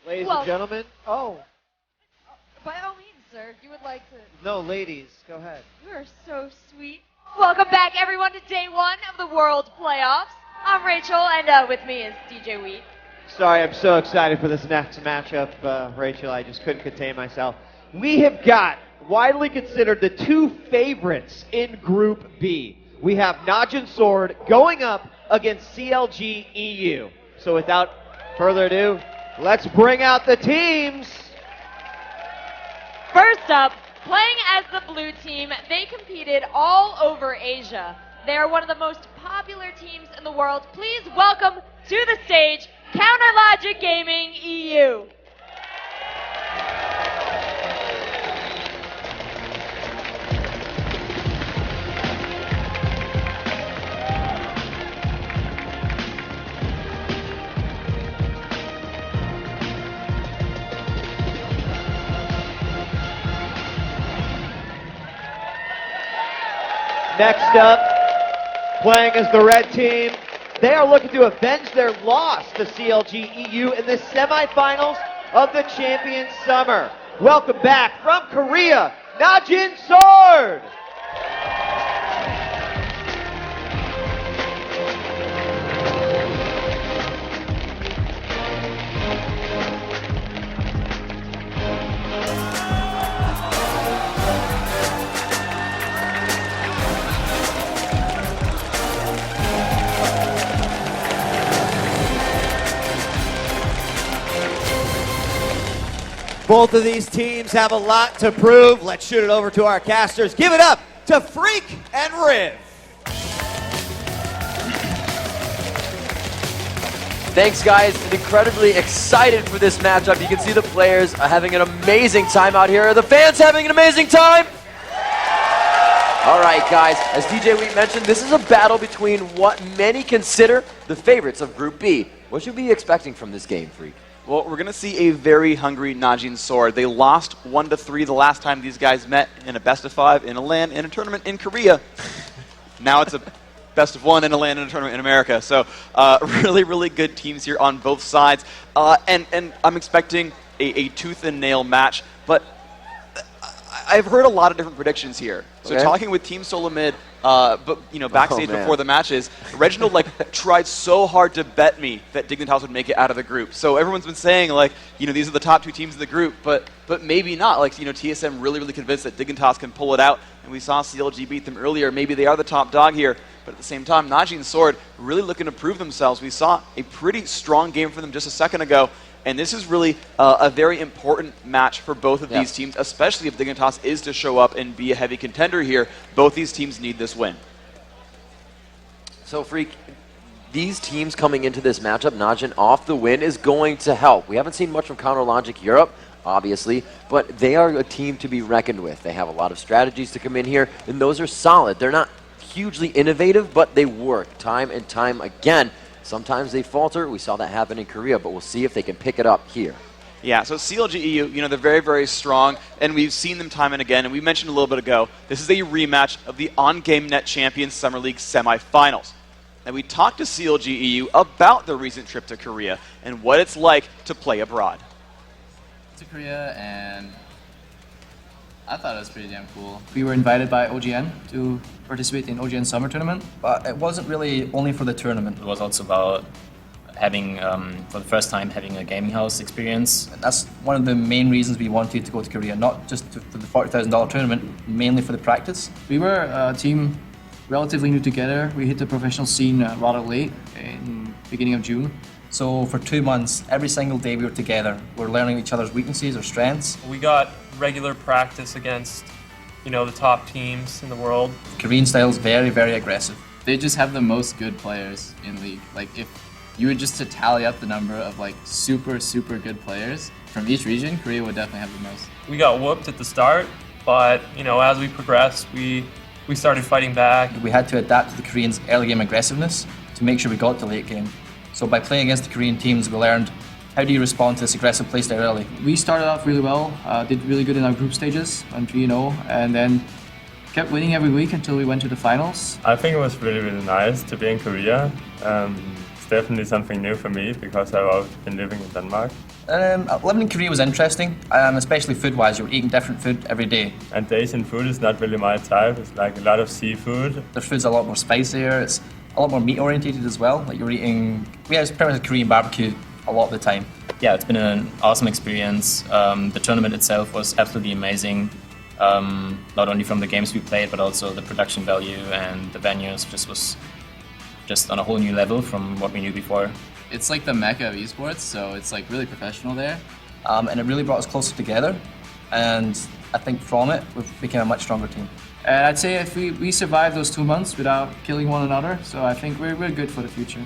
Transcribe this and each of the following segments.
Ladies and gentlemen. Oh. By all means, sir, if you would like to. No, ladies, go ahead. You are so sweet. Welcome back, everyone, to day one of the World Playoffs. I'm Rachel, and with me is DJ Wheat. Sorry, I'm so excited for this next matchup, Rachel. I just couldn't contain myself. We have got widely considered the two favorites in Group B. We have NaJin Sword going up against CLG EU. So without further ado, let's bring out the teams. First up, playing as the blue team, they competed all over Asia. They are one of the most popular teams in the world. Please welcome to the stage CounterLogic Gaming EU. Next up, playing as the red team, they are looking to avenge their loss to CLG EU in the semifinals of the Champions Summer. Welcome back from Korea, NaJin Sword! Both of these teams have a lot to prove. Let's shoot it over to our casters. Give it up to Freak and Riv. Thanks, guys. I'm incredibly excited for this matchup. You can see the players are having an amazing time out here. Are the fans having an amazing time? All right, guys. As DJ Wheat mentioned, this is a battle between what many consider the favorites of Group B. What should we be expecting from this game, Freak? Well, we're going to see a very hungry NaJin Sword. They lost 1-3 the last time these guys met in a best-of-5 in a LAN in a tournament in Korea. Now it's a best-of-1 in a LAN in a tournament in America. So really, really good teams here on both sides. And I'm expecting a tooth-and-nail match. But I've heard a lot of different predictions here. So talking with Team Solomid, but backstage before the matches, Reginald tried so hard to bet me that Dignitas would make it out of the group. So everyone's been saying these are the top two teams in the group, but maybe not. TSM really convinced that Dignitas can pull it out, and we saw CLG beat them earlier. Maybe they are the top dog here, but at the same time, NaJin Sword really looking to prove themselves. We saw a pretty strong game from them just a second ago. And this is really a very important match for both of these teams, especially if Dignitas is to show up and be a heavy contender here. Both these teams need this win. So, Freak, these teams coming into this matchup, NaJin off the win is going to help. We haven't seen much from CounterLogic Europe, obviously, but they are a team to be reckoned with. They have a lot of strategies to come in here, and those are solid. They're not hugely innovative, but they work time and time again. Sometimes they falter. We saw that happen in Korea, but we'll see if they can pick it up here. Yeah, so CLG EU, they're very, very strong, and we've seen them time and again, and we mentioned a little bit ago, this is a rematch of the OnGameNet Champions Summer League semifinals. And we talked to CLG EU about the recent trip to Korea and what it's like to play abroad. To Korea, and I thought it was pretty damn cool. We were invited by OGN to participate in OGN Summer Tournament, but it wasn't really only for the tournament. It was also about having, for the first time, having a gaming house experience. And that's one of the main reasons we wanted to go to Korea, not just for the $40,000 tournament, mainly for the practice. We were a team relatively new together. We hit the professional scene rather late, in beginning of June. So for 2 months, every single day we were together. We're learning each other's weaknesses or strengths. We got regular practice against, the top teams in the world. Korean style is very, very aggressive. They just have the most good players in league. If you were just to tally up the number of super, super good players from each region, Korea would definitely have the most. We got whooped at the start, but as we progressed, we started fighting back. We had to adapt to the Koreans' early game aggressiveness to make sure we got to late game. So by playing against the Korean teams, we learned how do you respond to this aggressive playstyle early. We started off really well, did really good in our group stages, went 3-0, and then kept winning every week until we went to the finals. I think it was really, really nice to be in Korea. It's definitely something new for me because I've always been living in Denmark. Living in Korea was interesting, especially food-wise. You were eating different food every day. And Asian food is not really my type. It's like a lot of seafood. Their food's a lot more spicier. It's a lot more meat-orientated as well. Like you're eating, it's pretty much a Korean barbecue a lot of the time. Yeah, it's been an awesome experience. The tournament itself was absolutely amazing. Not only from the games we played, but also the production value and the venues was just on a whole new level from what we knew before. It's like the mecca of esports, so it's like really professional there. And it really brought us closer together. And I think from it, we've become a much stronger team. I'd say if we survived those 2 months without killing one another, so I think we're good for the future.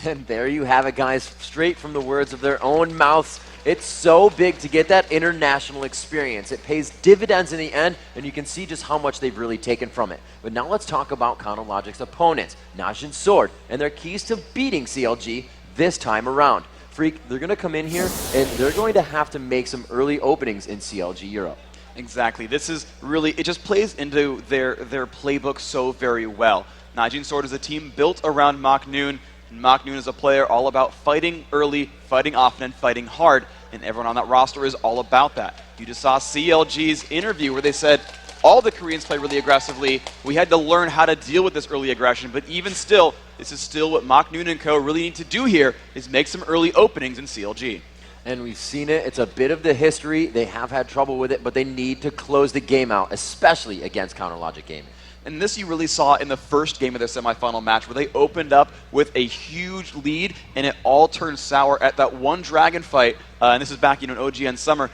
And there you have it, guys, straight from the words of their own mouths. It's so big to get that international experience. It pays dividends in the end, and you can see just how much they've really taken from it. But now let's talk about CounterLogic's opponents, NaJin Sword, and their keys to beating CLG this time around. Freak, they're going to come in here, and they're going to have to make some early openings in CLG Europe. Exactly. This is really, it just plays into their playbook so very well. NaJin Sword is a team built around MachNoon. MachNoon is a player all about fighting early, fighting often, and fighting hard, and everyone on that roster is all about that. You just saw CLG's interview where they said, all the Koreans play really aggressively. We had to learn how to deal with this early aggression, but even still, this is still what MachNoon and co. really need to do here, is make some early openings in CLG. And we've seen it. It's a bit of the history. They have had trouble with it, but they need to close the game out, especially against CounterLogic Gaming. And this you really saw in the first game of their semifinal match where they opened up with a huge lead and it all turned sour at that one dragon fight. And this is back in OGN summer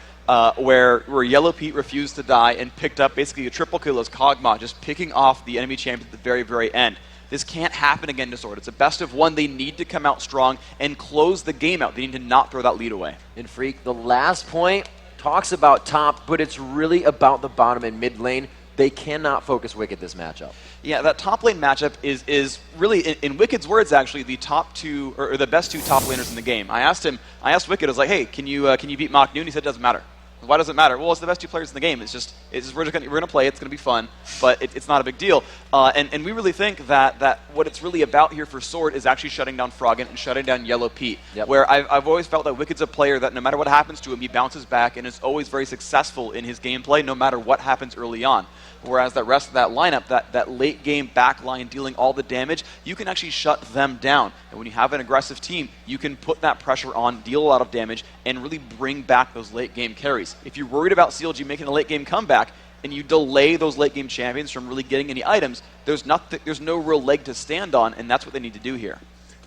where Yellow Pete refused to die and picked up basically a triple kill as Kog'Maw, just picking off the enemy champion at the very, very end. This can't happen again to Sword. It's a best of one. They need to come out strong and close the game out. They need to not throw that lead away. And Freak, the last point talks about top, but it's really about the bottom and mid lane. They cannot focus Wicked this matchup. Yeah, that top lane matchup is really, in Wicked's words, actually, the top two, or the best two top laners in the game. I asked Wicked, I was like, hey, can you beat MachNoon? He said, it doesn't matter. Why does it matter? Well, it's the best two players in the game. It's just we're gonna play. It's gonna be fun, but it's not a big deal. And we really think that what it's really about here for Sword is actually shutting down Froggen and shutting down Yellow Pete. Yep. Where I've always felt that Wicked's a player that no matter what happens to him, he bounces back and is always very successful in his gameplay, no matter what happens early on. Whereas the rest of that lineup, that late game backline dealing all the damage, you can actually shut them down. And when you have an aggressive team, you can put that pressure on, deal a lot of damage, and really bring back those late game carries. If you're worried about CLG making a late game comeback, and you delay those late game champions from really getting any items, there's no real leg to stand on, and that's what they need to do here.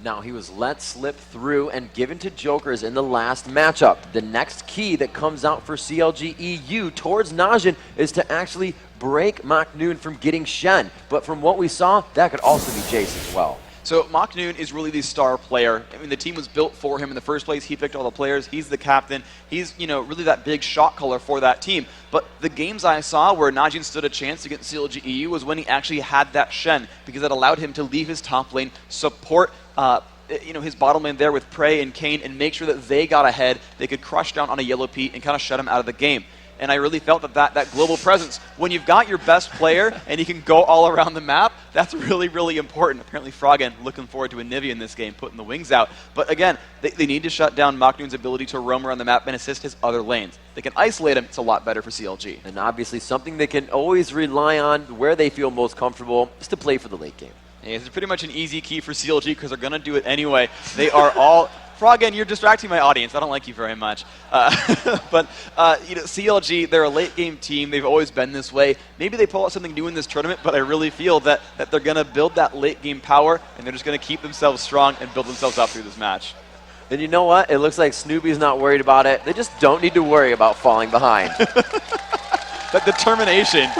Now, he was let slip through and given to Jokers in the last matchup. The next key that comes out for CLG EU towards NaJin is to actually break MachNoon from getting Shen. But from what we saw, that could also be Jace as well. So MachNoon is really the star player. I mean, the team was built for him in the first place. He picked all the players. He's the captain. He's, really that big shot caller for that team. But the games I saw where NaJin stood a chance against CLG EU was when he actually had that Shen, because it allowed him to leave his top lane, support his bottom lane there with Prey and Kayn, and make sure that they got ahead. They could crush down on a Yellow Pete and kind of shut him out of the game. And I really felt that global presence, when you've got your best player and he can go all around the map, that's really, really important. Apparently Froggen looking forward to Anivia in this game, putting the wings out. But again, they need to shut down MachNoon's ability to roam around the map and assist his other lanes. They can isolate him, it's a lot better for CLG. And obviously something they can always rely on where they feel most comfortable is to play for the late game. Yeah, it's pretty much an easy key for CLG because they're going to do it anyway. They are all... Froggen, you're distracting my audience. I don't like you very much. But CLG, they're a late game team. They've always been this way. Maybe they pull out something new in this tournament, but I really feel that they're going to build that late game power, and they're just going to keep themselves strong and build themselves up through this match. And you know what? It looks like Snoopy's not worried about it. They just don't need to worry about falling behind. That determination.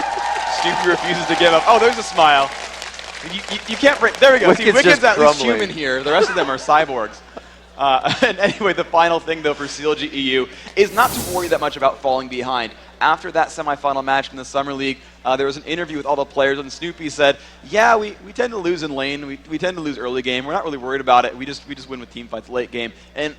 Snoopy refuses to give up. Oh, there's a smile. You can't break. There we go. See, Wicked's at least human here. The rest of them are cyborgs. And anyway, the final thing, though, for CLG EU is not to worry that much about falling behind. after that semifinal match in the Summer League, there was an interview with all the players, and Snoopy said, yeah, we tend to lose in lane. We tend to lose early game. We're not really worried about it. We just win with team fights late game. And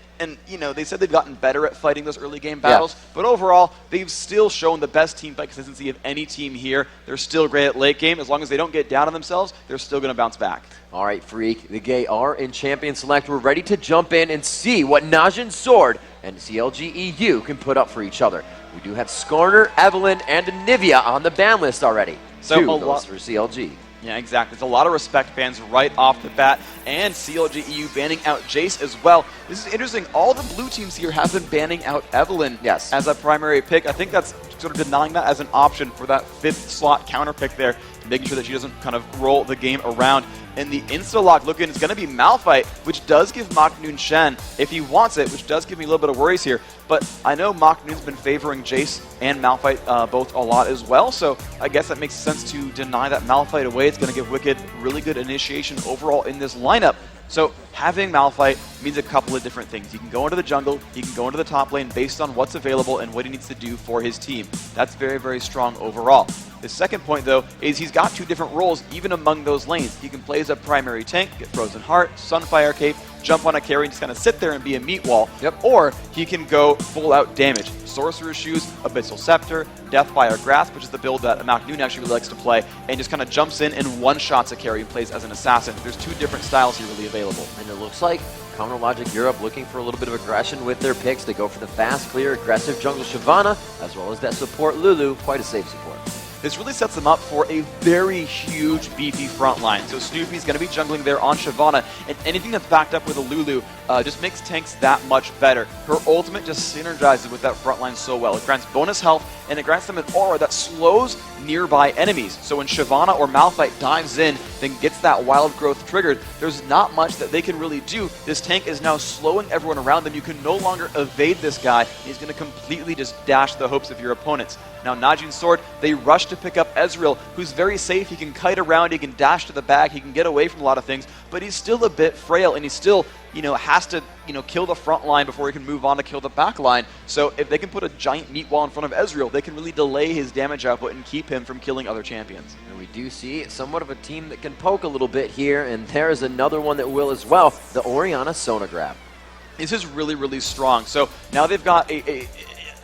you know, they said they've gotten better at fighting those early game battles, but overall, they've still shown the best team fight consistency of any team here. They're still great at late game. As long as they don't get down on themselves, they're still going to bounce back. All right, Freak, the Gay are in Champion Select. We're ready to jump in and see what NaJin Sword and CLG EU can put up for each other. We do have Skarner, Evelyn, and Nivea on the ban list already. So Two of those for CLG. Yeah, exactly. There's a lot of respect bans right off the bat, and CLG EU banning out Jace as well. This is interesting. All the blue teams here have been banning out Evelyn as a primary pick. I think that's sort of denying that as an option for that 5th slot counter pick there, making sure that she doesn't kind of roll the game around. And the insta-lock looking is going to be Malphite, which does give Maknoon Shen, if he wants it, which does give me a little bit of worries here. But I know Maknoon's been favoring Jace and Malphite both a lot as well, so I guess that makes sense to deny that Malphite away. It's going to give Wicked really good initiation overall in this lineup. So having Malphite means a couple of different things. He can go into the jungle, he can go into the top lane based on what's available and what he needs to do for his team. That's very, very strong overall. The second point, though, is he's got 2 different roles even among those lanes. He can play as a primary tank, get Frozen Heart, Sunfire Cape, jump on a carry and just kind of sit there and be a meat wall. Or he can go full out damage. Sorcerer's Shoes, Abyssal Scepter, Deathfire Grasp, which is the build that Maknoon actually really likes to play, and just kind of jumps in and one-shots a carry and plays as an assassin. There's 2 different styles here really available. And it looks like Counter Logic Europe looking for a little bit of aggression with their picks. They go for the fast, clear, aggressive jungle Shyvana, as well as that support Lulu. Quite a safe support. This really sets them up for a very huge, beefy front line. So Snoopy's going to be jungling there on Shyvana, and anything that's backed up with a Lulu just makes tanks that much better. Her ultimate just synergizes with that front line so well. It grants bonus health, and it grants them an aura that slows nearby enemies. So when Shyvana or Malphite dives in, then gets that wild growth triggered, there's not much that they can really do. This tank is now slowing everyone around them. You can no longer evade this guy. He's going to completely just dash the hopes of your opponents. Now NaJin Sword, they rush to pick up Ezreal, who's very safe. He can kite around, he can dash to the back, he can get away from a lot of things, but he's still a bit frail, and he still, has to, kill the front line before he can move on to kill the back line. So if they can put a giant meat wall in front of Ezreal, they can really delay his damage output and keep him from killing other champions. And we do see somewhat of a team that can poke a little bit here, and there's another one that will as well, the Orianna Sonograb. This is really, really strong. So now they've got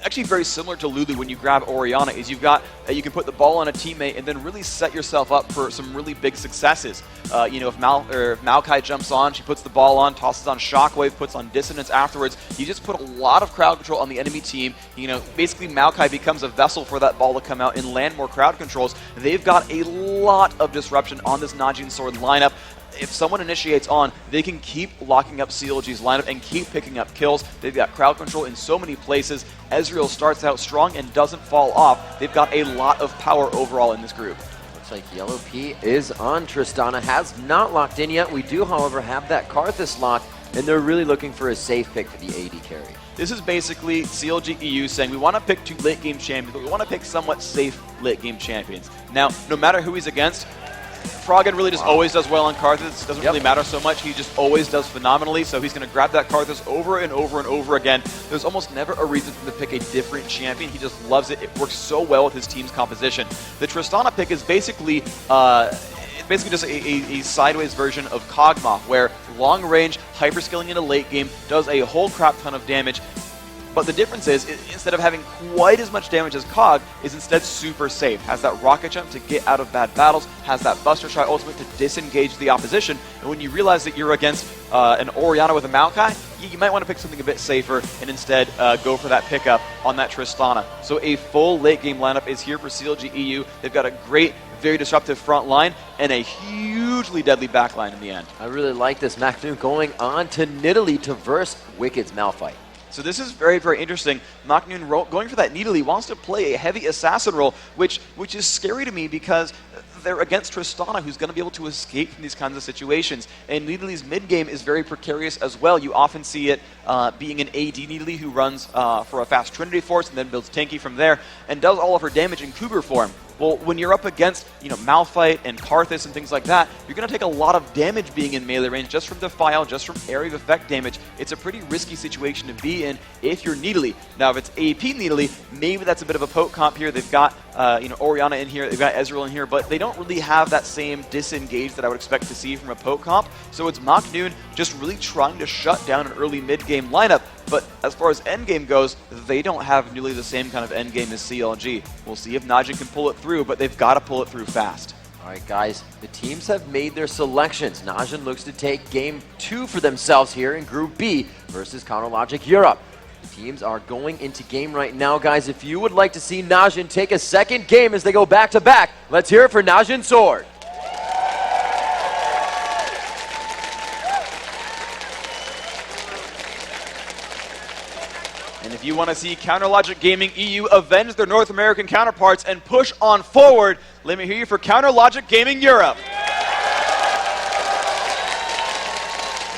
actually very similar to Lulu when you grab Orianna, is you've got, you can put the ball on a teammate and then really set yourself up for some really big successes. If Maokai jumps on, she puts the ball on, tosses on Shockwave, puts on Dissonance afterwards. You just put a lot of crowd control on the enemy team. Basically Maokai becomes a vessel for that ball to come out and land more crowd controls. They've got a lot of disruption on this NaJin Sword lineup. If someone initiates on, they can keep locking up CLG's lineup and keep picking up kills. They've got crowd control in so many places. Ezreal starts out strong and doesn't fall off. They've got a lot of power overall in this group. Looks like Yellow P is on Tristana, has not locked in yet. We do, however, have that Karthus lock, and they're really looking for a safe pick for the AD carry. This is basically CLG EU saying we want to pick 2 late game champions, but we want to pick somewhat safe late game champions. Now, no matter who he's against, Froggen really just always does well on Karthus. Doesn't really matter so much. He just always does phenomenally. So he's going to grab that Karthus over and over and over again. There's almost never a reason for him to pick a different champion. He just loves it. It works so well with his team's composition. The Tristana pick is basically just a sideways version of Kog'Maw, where long range, hyperskilling in a late game does a whole crap ton of damage. But the difference is, instead of having quite as much damage as Kog, is instead super safe. Has that rocket jump to get out of bad battles, has that Buster Shot ultimate to disengage the opposition, and when you realize that you're against an Orianna with a Maokai, you might want to pick something a bit safer and instead go for that pickup on that Tristana. So a full late game lineup is here for CLG EU. They've got a great, very disruptive front line and a hugely deadly back line in the end. I really like this. Maknoon going on to Nidalee to verse Wicked's Malphite. So this is very, very interesting. Maknoon going for that Nidalee wants to play a heavy assassin role, which is scary to me because they're against Tristana, who's going to be able to escape from these kinds of situations. And Nidalee's mid-game is very precarious as well. You often see it being an AD Nidalee who runs for a fast Trinity Force and then builds tanky from there and does all of her damage in Cougar form. Well, when you're up against, Malphite and Karthus and things like that, you're going to take a lot of damage being in melee range just from Defile, just from area of effect damage. It's a pretty risky situation to be in if you're Needly. Now, if it's AP Needly, maybe that's a bit of a poke comp here. They've got, Orianna in here, they've got Ezreal in here, but they don't really have that same disengage that I would expect to see from a poke comp. So it's Maknoon just really trying to shut down an early mid-game lineup. But as far as endgame goes, they don't have nearly the same kind of endgame as CLG. We'll see if NaJin can pull it through, but they've got to pull it through fast. All right, guys, the teams have made their selections. NaJin looks to take Game 2 for themselves here in Group B versus CounterLogic Europe. The teams are going into game right now, guys. If you would like to see NaJin take a second game as they go back-to-back, let's hear it for NaJin Sword. And if you want to see CounterLogic Gaming EU avenge their North American counterparts and push on forward, let me hear you for CounterLogic Gaming Europe.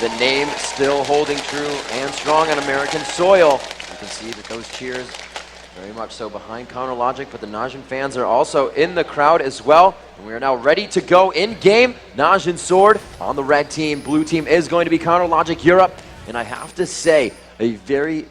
The name still holding true and strong on American soil. You can see that those cheers very much so behind CounterLogic, but the NaJin fans are also in the crowd as well. And we are now ready to go in game. NaJin Sword on the red team. Blue team is going to be CounterLogic Europe. And I have to say, a very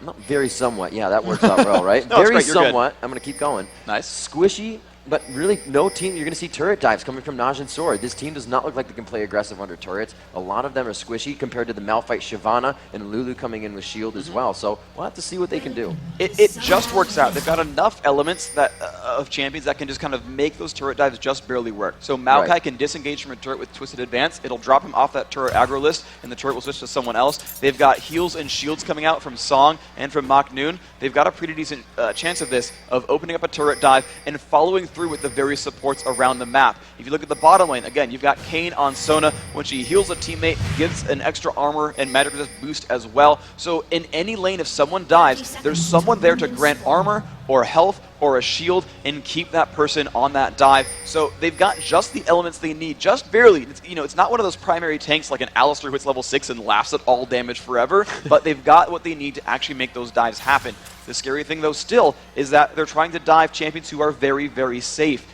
not very somewhat, yeah, that works out well, right? No, very you're somewhat, good. I'm going to keep going. Nice. Squishy, but really no team, you're going to see turret dives coming from NaJin Sword. This team does not look like they can play aggressive under turrets. A lot of them are squishy compared to the Malphite Shyvana and Lulu coming in with shield as well. So we'll have to see what they can do. It just works out. They've got enough elements that of champions that can just kind of make those turret dives just barely work. So Maokai can disengage from a turret with Twisted Advance. It'll drop him off that turret aggro list, and the turret will switch to someone else. They've got heals and shields coming out from Song and from Maknoon. They've got a pretty decent chance of this, of opening up a turret dive and following through with the various supports around the map. If you look at the bottom lane, again, you've got Kayn on Sona. When she heals a teammate, gives an extra armor and magic resist boost as well. So in any lane, if someone dives, there's someone there to grant armor or health or a shield and keep that person on that dive. So they've got just the elements they need, just barely. It's not one of those primary tanks like an Alistar who hits level 6 and laughs at all damage forever, but they've got what they need to actually make those dives happen. The scary thing, though, still, is that they're trying to dive champions who are very, very safe.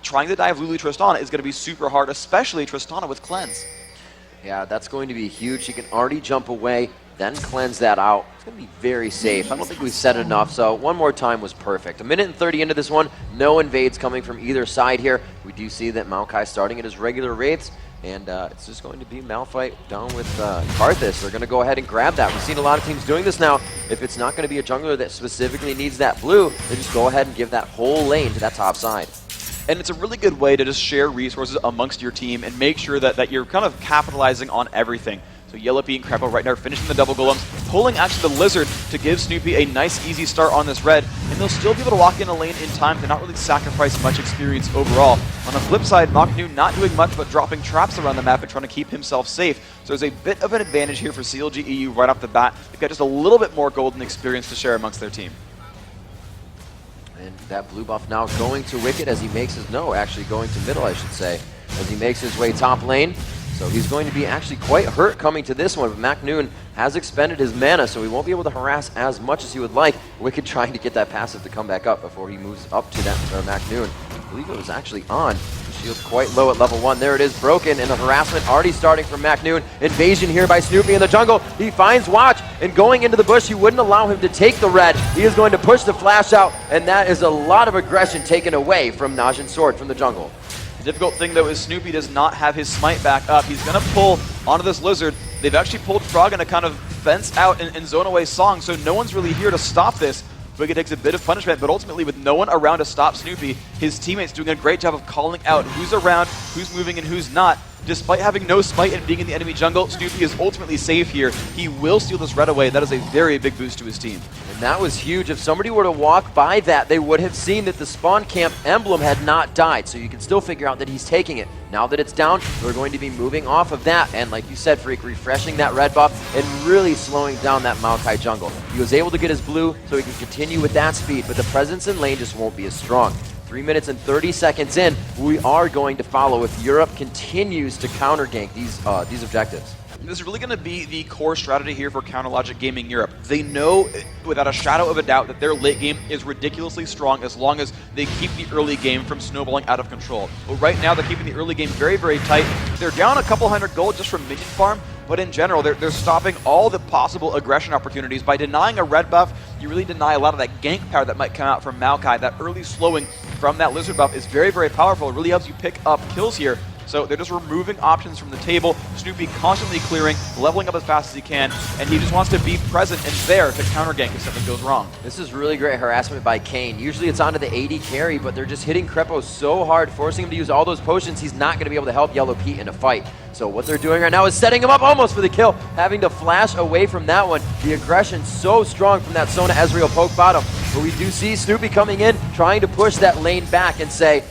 Trying to dive Lulu Tristana is going to be super hard, especially Tristana with Cleanse. Yeah, that's going to be huge. She can already jump away, then cleanse that out. It's going to be very safe. I don't think we've said it enough, so one more time was perfect. 1:30 into this one, no invades coming from either side here. We do see that Maokai starting at his regular wraiths, and it's just going to be Malphite down with Karthus. They're going to go ahead and grab that. We've seen a lot of teams doing this now. If it's not going to be a jungler that specifically needs that blue, they just go ahead and give that whole lane to that top side. And it's a really good way to just share resources amongst your team and make sure that you're kind of capitalizing on everything. So Yellowpea and Creppo right now finishing the double golems, pulling actually the Lizard to give Snoopy a nice easy start on this red, and they'll still be able to walk in a lane in time to not really sacrifice much experience overall. On the flip side, Maknoon not doing much but dropping traps around the map and trying to keep himself safe. So there's a bit of an advantage here for CLG EU right off the bat. They've got just a little bit more golden experience to share amongst their team. And that blue buff now going to Wicked as he makes his, actually going to middle, I should say, as he makes his way top lane. So he's going to be actually quite hurt coming to this one, but Maknoon has expended his mana, so he won't be able to harass as much as he would like. Wicked trying to get that passive to come back up before he moves up to that Maknoon. I believe it was actually on. The shield's quite low at level 1. There it is, broken, and the harassment already starting from Maknoon. Invasion here by Snoopy in the jungle. He finds Watch, and going into the bush, he wouldn't allow him to take the red. He is going to push the flash out, and that is a lot of aggression taken away from NaJin Sword from the jungle. The difficult thing, though, is Snoopy does not have his smite back up. He's going to pull onto this Lizard. They've actually pulled Frog to kind of fence out and zone away Song, so no one's really here to stop this. Wicked takes a bit of punishment, but ultimately with no one around to stop Snoopy, his teammates doing a great job of calling out who's around, who's moving, and who's not. Despite having no smite and being in the enemy jungle, Snoopy is ultimately safe here. He will steal this red away. That is a very big boost to his team. And that was huge. If somebody were to walk by that, they would have seen that the spawn camp emblem had not died. So you can still figure out that he's taking it. Now that it's down, we're going to be moving off of that. And like you said, Freak, refreshing that red buff and really slowing down that Maokai jungle. He was able to get his blue so he can continue with that speed, but the presence in lane just won't be as strong. 3 minutes and 30 seconds in, we are going to follow if Europe continues to counter gank these objectives. This is really going to be the core strategy here for CounterLogic Gaming Europe. They know without a shadow of a doubt that their late game is ridiculously strong as long as they keep the early game from snowballing out of control. But right now they're keeping the early game very, very tight. They're down a couple hundred gold just from minion farm, but in general they're stopping all the possible aggression opportunities. By denying a red buff, you really deny a lot of that gank power that might come out from Maokai. That early slowing from that lizard buff is very, very powerful. It really helps you pick up kills here. So they're just removing options from the table. Snoopy constantly clearing, leveling up as fast as he can, and he just wants to be present and there to counter gank if something goes wrong. This is really great harassment by Kane. Usually it's onto the AD carry, but they're just hitting Krepo so hard, forcing him to use all those potions. He's not going to be able to help Yellow Pete in a fight. So what they're doing right now is setting him up almost for the kill, having to flash away from that one. The aggression so strong from that Sona Ezreal poke bottom. But we do see Snoopy coming in, trying to push that lane back and say,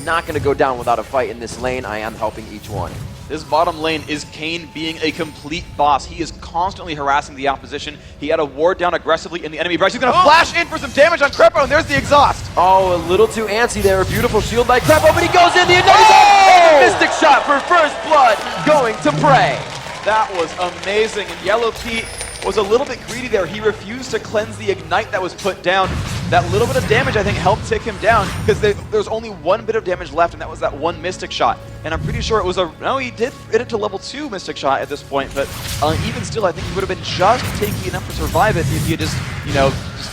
not going to go down without a fight in this lane. I am helping each one. This bottom lane is Kane being a complete boss. He is constantly harassing the opposition. He had a ward down aggressively in the enemy brush. He's going to flash in for some damage on Krepo, and there's the exhaust. Oh, a little too antsy there. A beautiful shield by Krepo, but he goes in the ignite. Mystic shot for first blood going to Prey. That was amazing, and Yellow Pete was a little bit greedy there. He refused to cleanse the ignite that was put down. That little bit of damage, I think, helped take him down because there's only one bit of damage left, and that was that one Mystic shot. And I'm pretty sure it was no, he did hit it to level 2 Mystic shot at this point, but even still, I think he would have been just tanky enough to survive it if he had just, just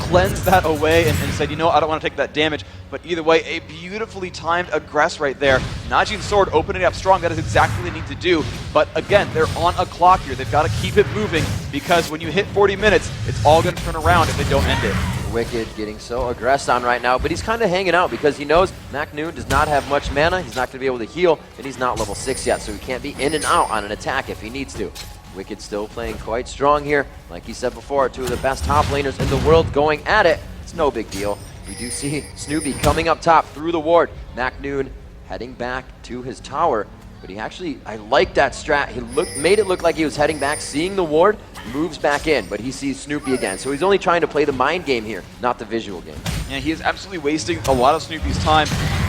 cleansed that away and said, I don't want to take that damage. But either way, a beautifully timed aggress right there. NaJin's sword opening up strong. That is exactly what they need to do. But again, they're on a clock here. They've got to keep it moving because when you hit 40 minutes, it's all going to turn around if they don't end it. Wicked getting so aggressed on right now, but he's kind of hanging out because he knows MacNoon does not have much mana. He's not going to be able to heal, and he's not level 6 yet, so he can't be in and out on an attack if he needs to. Wicked still playing quite strong here. Like he said before, two of the best top laners in the world going at it. It's no big deal. We do see Snoopy coming up top through the ward. MacNoon heading back to his tower. But he actually, I like that strat. He made it look like he was heading back, seeing the ward, moves back in, but he sees Snoopy again. So he's only trying to play the mind game here, not the visual game. Yeah, he is absolutely wasting a lot of Snoopy's time.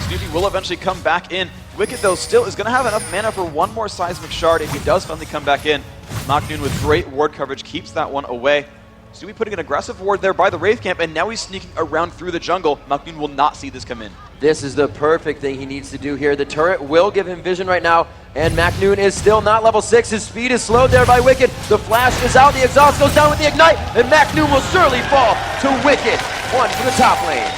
Snoopy will eventually come back in. Wicked, though, still is going to have enough mana for one more Seismic Shard if he does finally come back in. MacNoon with great ward coverage keeps that one away. Snoopy putting an aggressive ward there by the Wraith Camp, and now he's sneaking around through the jungle. MacNoon will not see this come in. This is the perfect thing he needs to do here. The turret will give him vision right now, and MacNoon is still not level 6. His speed is slowed there by Wicked. The flash is out, the exhaust goes down with the ignite, and MacNoon will surely fall to Wicked. One for the top lane.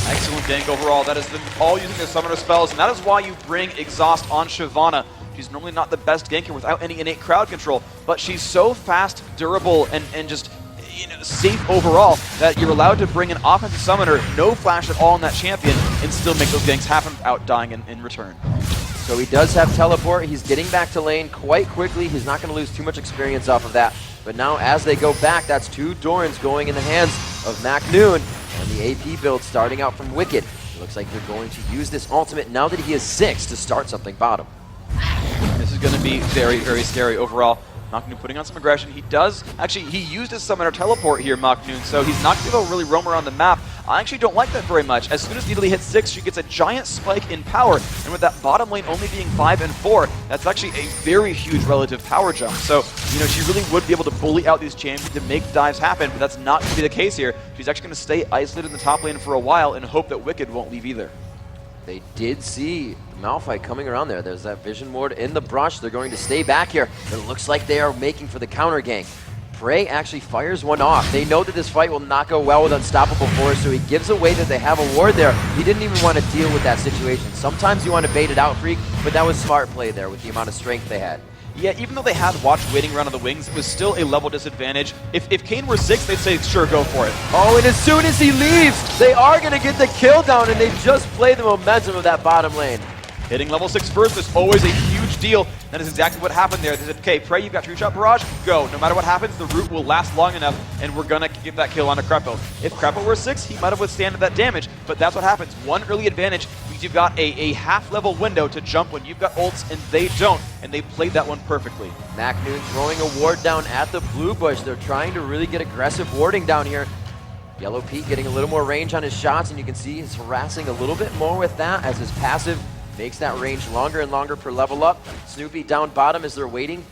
Excellent gank overall. That is them all using their summoner spells, and that is why you bring exhaust on Shyvana. She's normally not the best ganker without any innate crowd control, but she's so fast, durable, and just safe overall that you're allowed to bring an offensive summoner, no flash at all on that champion, and still make those ganks happen without dying in return. So he does have teleport. He's getting back to lane quite quickly. He's not going to lose too much experience off of that. But now as they go back, that's 2 Dorans going in the hands of MacNoon. And the AP build starting out from Wicked. It looks like they're going to use this ultimate now that he is 6 to start something bottom. This is going to be very, very scary overall. MacNoon putting on some aggression. He used his summoner teleport here, MacNoon, so he's not going to be able to really roam around the map. I actually don't like that very much. As soon as Nidalee hits 6, she gets a giant spike in power, and with that bottom lane only being 5 and 4, that's actually a very huge relative power jump. So, she really would be able to bully out these champions to make dives happen, but that's not going to be the case here. She's actually going to stay isolated in the top lane for a while and hope that Wicked won't leave either. They did see Malphite coming around there. There's that vision ward in the brush. They're going to stay back here. It looks like they are making for the counter gank. Prey actually fires one off. They know that this fight will not go well with Unstoppable Force, so he gives away that they have a ward there. He didn't even want to deal with that situation. Sometimes you want to bait it out, Freak, but that was smart play there with the amount of strength they had. Yeah, even though they had Watch waiting around on the wings, it was still a level disadvantage. If Kane were 6, they'd say, sure, go for it. Oh, and as soon as he leaves, they are going to get the kill down, and they just play the momentum of that bottom lane. Hitting level 6 first is always a huge deal. That is exactly what happened there. They said, okay, Prey, you've got True Shot Barrage, go. No matter what happens, the root will last long enough, and we're going to give that kill onto Krepo. If Krepo were 6, he might have withstanded that damage, but that's what happens. One early advantage means you've got a half-level window to jump when you've got ults, and they don't, and they played that one perfectly. MacNoon throwing a ward down at the blue bush. They're trying to really get aggressive warding down here. Yellow Pete getting a little more range on his shots, and you can see he's harassing a little bit more with that as his passive makes that range longer and longer per level up. Snoopy down bottom as they're waiting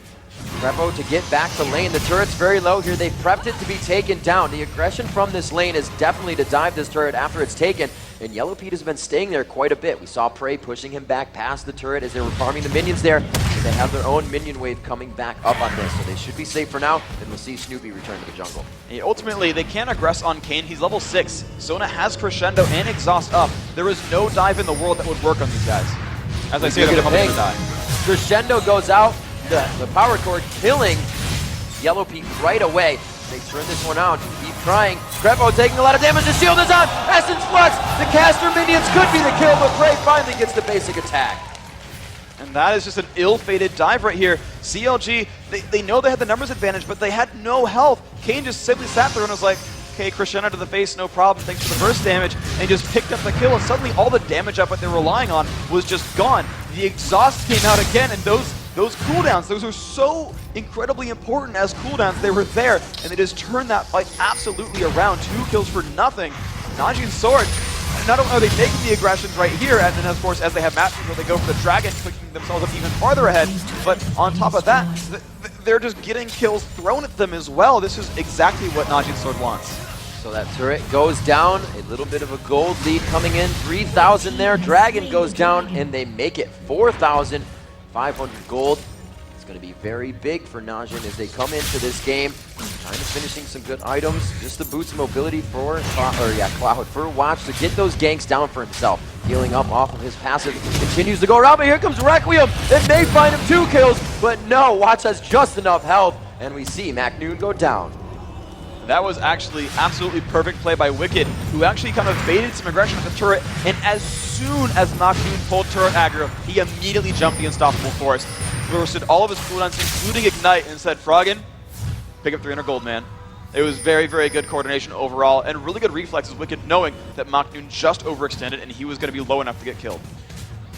Repo to get back to lane. The turret's very low here. They've prepped it to be taken down. The aggression from this lane is definitely to dive this turret after it's taken. And Yellow Pete has been staying there quite a bit. We saw Prey pushing him back past the turret as they were farming the minions there. And they have their own minion wave coming back up on this. So they should be safe for now. And we'll see Snoopy return to the jungle. And ultimately, they can't aggress on Kayn. He's level 6. Sona has Crescendo and Exhaust up. There is no dive in the world that would work on these guys. As I say, they're probably going to die. Crescendo goes out. The power cord killing Yellow Pete right away. They turn this one out. Keep trying. Crepo taking a lot of damage. The shield is on. Essence Flux. The caster minions could be the kill, but Prey finally gets the basic attack. And that is just an ill-fated dive right here. CLG, they know they had the numbers advantage, but they had no health. Kayn just simply sat there and was like, okay, Crescendo to the face, no problem, thanks for the burst damage, and just picked up the kill, and suddenly all the damage up that they were relying on was just gone. The exhaust came out again, and those cooldowns, those are so incredibly important as cooldowns. They were there, and they just turned that fight absolutely around. 2 kills for nothing. NaJin's sword, not only are they making the aggressions right here, and then of course as they have matches where they go for the dragon, picking themselves up even farther ahead, but on top of that, they're just getting kills thrown at them as well. This is exactly what NaJin's sword wants. So that turret goes down, a little bit of a gold lead coming in, 3,000 there. Dragon goes down, and they make it 4,500 gold. It's going to be very big for NaJin as they come into this game. Kind of finishing some good items, just to boost mobility for Cloud for Watch to get those ganks down for himself. Healing up off of his passive, continues to go around, but here comes Requiem. It may find him 2 kills, but no, Watch has just enough health, and we see MacNoon go down. That was actually absolutely perfect play by Wicked, who actually kind of baited some aggression at the turret, and as soon as MacNoon pulled turret aggro, he immediately jumped the Unstoppable Force, bursted all of his cooldowns, including Ignite, and said, Froggen, pick up 300 gold, man. It was very, very good coordination overall, and really good reflexes, Wicked knowing that MacNoon just overextended, and he was going to be low enough to get killed.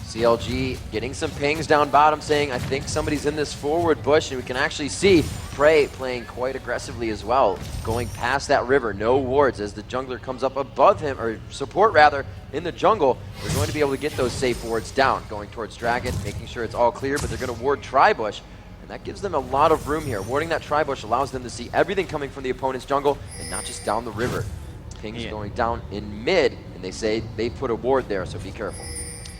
CLG getting some pings down bottom saying, I think somebody's in this forward bush, and we can actually see Prey playing quite aggressively as well, going past that river, no wards as the jungler comes up above him, or support rather, in the jungle. They're going to be able to get those safe wards down, going towards Dragon, making sure it's all clear, but they're going to ward Tribush, and that gives them a lot of room here. Warding that Tribush allows them to see everything coming from the opponent's jungle, and not just down the river. Pings going down in mid, and they say they put a ward there, so be careful.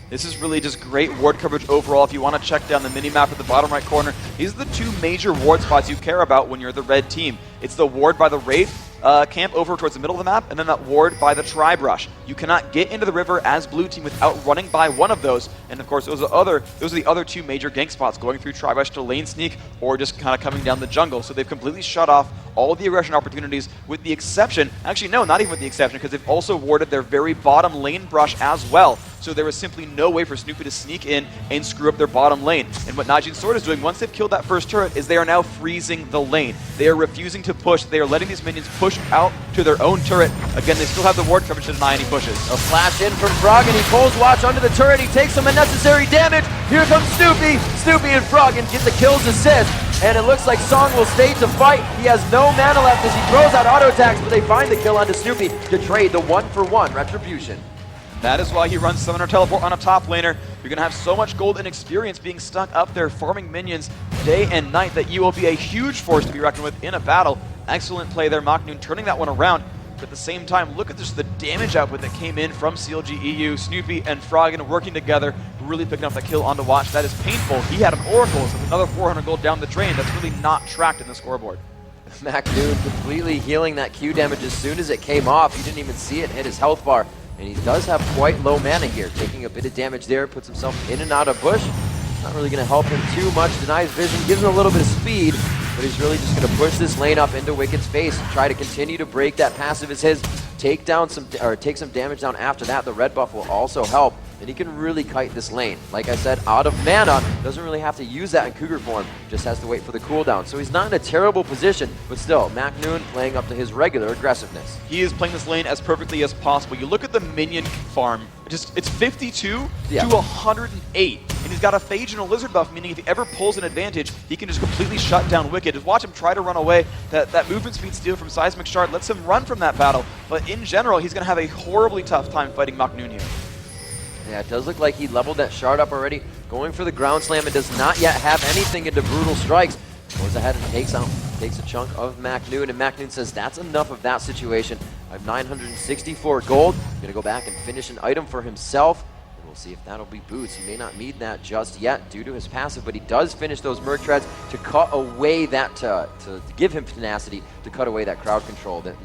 This is really just great ward coverage overall. If you want to check down the mini-map at the bottom right corner, these are the 2 major ward spots you care about when you're the red team. It's the ward by the Wraith camp over towards the middle of the map, and then that ward by the Tri-Brush. You cannot get into the river as blue team without running by one of those, and of course those are the other 2 major gank spots, going through Tri-Brush to lane sneak, or just kind of coming down the jungle. So they've completely shut off all of the aggression opportunities, with the exception, actually no, not even with the exception, because they've also warded their very bottom lane brush as well. So there was simply no way for Snoopy to sneak in and screw up their bottom lane. And what NaJin's sword is doing, once they've killed that first turret, is they are now freezing the lane. They are refusing to push. They are letting these minions push out to their own turret. Again, they still have the ward coverage to deny any pushes. A flash in from Froggen. He pulls Watch under the turret. He takes some unnecessary damage. Here comes Snoopy. Snoopy and Froggen get the kills assist. And it looks like Song will stay to fight. He has no mana left as he throws out auto attacks, but they find the kill onto Snoopy to trade the 1-for-1 retribution. That is why he runs Summoner Teleport on a top laner. You're going to have so much gold and experience being stuck up there farming minions day and night that you will be a huge force to be reckoned with in a battle. Excellent play there, MacNoon turning that one around. But at the same time, look at just the damage output that came in from CLG EU. Snoopy and Froggen working together, really picking up that kill onto Watch. That is painful. He had an Oracle, so another 400 gold down the drain. That's really not tracked in the scoreboard. MacNoon completely healing that Q damage as soon as it came off. He didn't even see it hit his health bar. And he does have quite low mana here, taking a bit of damage there, puts himself in and out of bush. Not really going to help him too much, denies vision, gives him a little bit of speed, but he's really just going to push this lane up into Wicked's face and try to continue to break that passive as his, take some damage down after that. The red buff will also help, and he can really kite this lane. Like I said, out of mana, doesn't really have to use that in Cougar form, just has to wait for the cooldown. So he's not in a terrible position, but still, MacNoon playing up to his regular aggressiveness. He is playing this lane as perfectly as possible. You look at the minion farm, it's 52 to 108, and he's got a Phage and a Lizard buff, meaning if he ever pulls an advantage, he can just completely shut down Wicked. Just watch him try to run away. That movement speed steal from Seismic Shard lets him run from that battle, but in general, he's going to have a horribly tough time fighting MacNoon here. Yeah, it does look like he leveled that shard up already, going for the ground slam and does not yet have anything into Brutal Strikes. goes ahead and takes a chunk of MacNoon, and MacNoon says that's enough of that situation. I have 964 gold. Gonna go back and finish an item for himself. And we'll see if that'll be boots. He may not need that just yet due to his passive, but he does finish those Merc Treads to cut away that, to give him tenacity, to cut away that crowd control that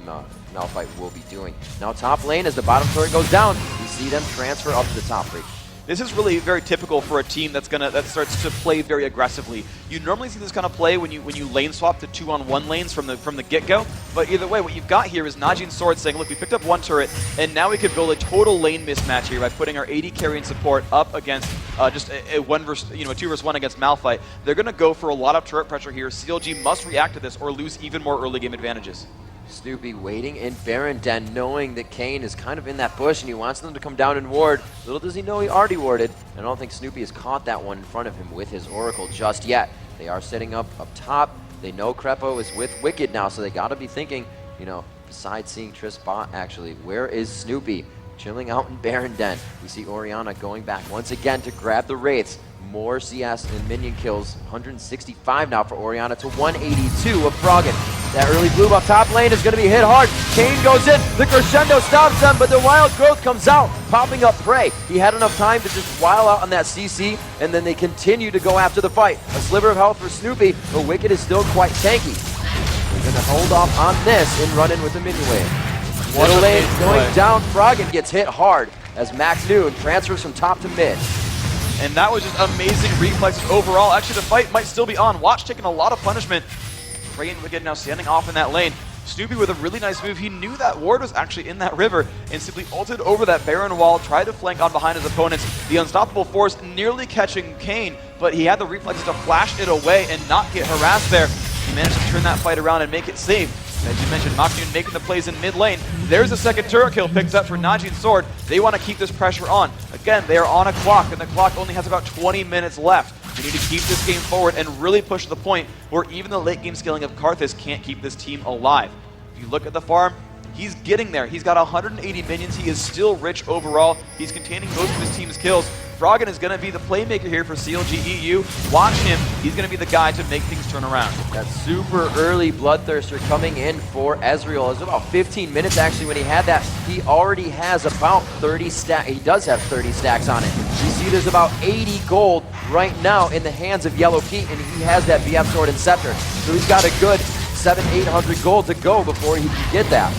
Malphite will be doing. Now top lane, as the bottom turret goes down, we see them transfer up to the top rate. This is really very typical for a team that starts to play very aggressively. You normally see this kind of play when you lane swap to 2-on-1 lanes from the get-go. But either way, what you've got here is NaJin Sword saying, look, we picked up one turret, and now we could build a total lane mismatch here by putting our AD carry and support up against just a 2 versus 1 against Malphite. They're going to go for a lot of turret pressure here. CLG must react to this or lose even more early game advantages. Snoopy waiting in Baron Den, knowing that Kane is kind of in that bush and he wants them to come down and ward. Little does he know he already warded. I don't think Snoopy has caught that one in front of him with his Oracle just yet. They are setting up top. They know Crepo is with Wicked now, so they got to be thinking, besides seeing Triss bot, actually, where is Snoopy? Chilling out in Baron Den. We see Orianna going back once again to grab the Wraiths. More CS and minion kills. 165 now for Orianna to 182 of Froggen. That early bloom up top lane is going to be hit hard. Kane goes in. The crescendo stops them, but the wild growth comes out, popping up prey. He had enough time to just while out on that CC, and then they continue to go after the fight. A sliver of health for Snoopy, but Wicked is still quite tanky. We're going to hold off on this and run in with the minion wave. Middle lane going down. Froggen gets hit hard as MacNoon transfers from top to mid. And that was just amazing reflexes overall. Actually, the fight might still be on. Watch taking a lot of punishment. Prey and Wicked now standing off in that lane. Snoopy with a really nice move. He knew that ward was actually in that river and simply ulted over that Baron wall, tried to flank on behind his opponents. The unstoppable force nearly catching Kane, but he had the reflexes to flash it away and not get harassed there. He managed to turn that fight around and make it safe. As you mentioned, MacNoon making the plays in mid lane. There's a second turret kill picked up for NaJin Sword. They want to keep this pressure on. Again, they are on a clock, and the clock only has about 20 minutes left. They need to keep this game forward and really push to the point where even the late game scaling of Karthus can't keep this team alive. If you look at the farm, he's getting there. He's got 180 minions. He is still rich overall. He's containing most of his team's kills. Froggen is going to be the playmaker here for CLG EU. Watch him. He's going to be the guy to make things turn around. That super early Bloodthirster coming in for Ezreal. It was about 15 minutes actually when he had that. He already has about 30 stacks. He does have 30 stacks on it. You see there's about 80 gold right now in the hands of Yellow Pete, and he has that BF Sword and Scepter. So he's got a good 700-800 gold to go before he can get that.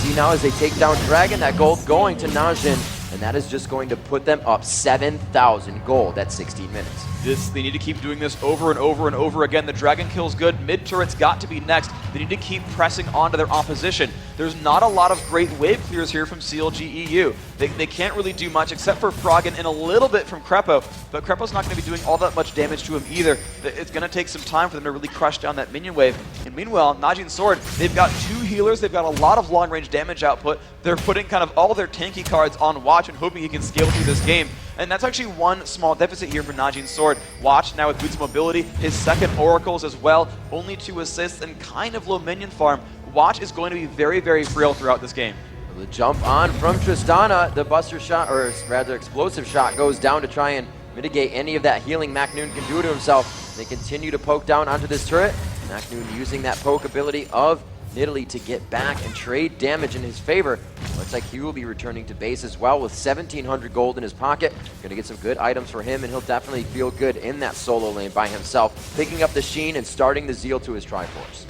See now as they take down Dragon, that gold going to NaJin. And that is just going to put them up 7,000 gold at 16 minutes. They need to keep doing this over and over and over again. The Dragon kill's good. Mid turret's got to be next. They need to keep pressing onto their opposition. There's not a lot of great wave clears here from CLG EU. They can't really do much except for Froggen and a little bit from Crepo, but Crepo's not going to be doing all that much damage to him either. It's going to take some time for them to really crush down that minion wave. And meanwhile, NaJin Sword, they've got 2 healers. They've got a lot of long-range damage output. They're putting kind of all their tanky cards on Watch and hoping he can scale through this game. And that's actually one small deficit here for NaJin Sword. Watch now with boots mobility, his second oracles as well, only 2 assists and kind of low minion farm. Watch is going to be very, very frail throughout this game. The jump on from Tristana, the buster shot, or rather explosive shot, goes down to try and mitigate any of that healing MacNoon can do to himself. They continue to poke down onto this turret. MacNoon using that poke ability of Nidalee to get back and trade damage in his favor. Looks like he will be returning to base as well with 1,700 gold in his pocket. Gonna get some good items for him, and he'll definitely feel good in that solo lane by himself, picking up the Sheen and starting the Zeal to his Triforce.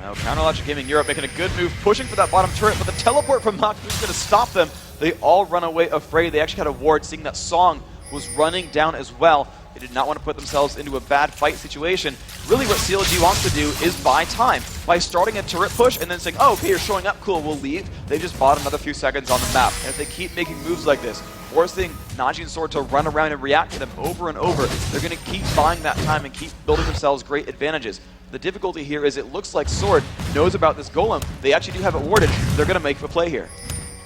Now, CounterLogic Gaming Europe making a good move, pushing for that bottom turret, but the teleport from MacNoon is going to stop them. They all run away afraid. They actually had a ward, seeing that Song was running down as well. They did not want to put themselves into a bad fight situation. Really what CLG wants to do is buy time by starting a turret push and then saying, oh, okay, you're showing up, cool, we'll leave. They just bought another few seconds on the map. And if they keep making moves like this, forcing NaJin Sword to run around and react to them over and over, they're going to keep buying that time and keep building themselves great advantages. The difficulty here is it looks like Sword knows about this golem. They actually do have it warded. They're going to make a play here.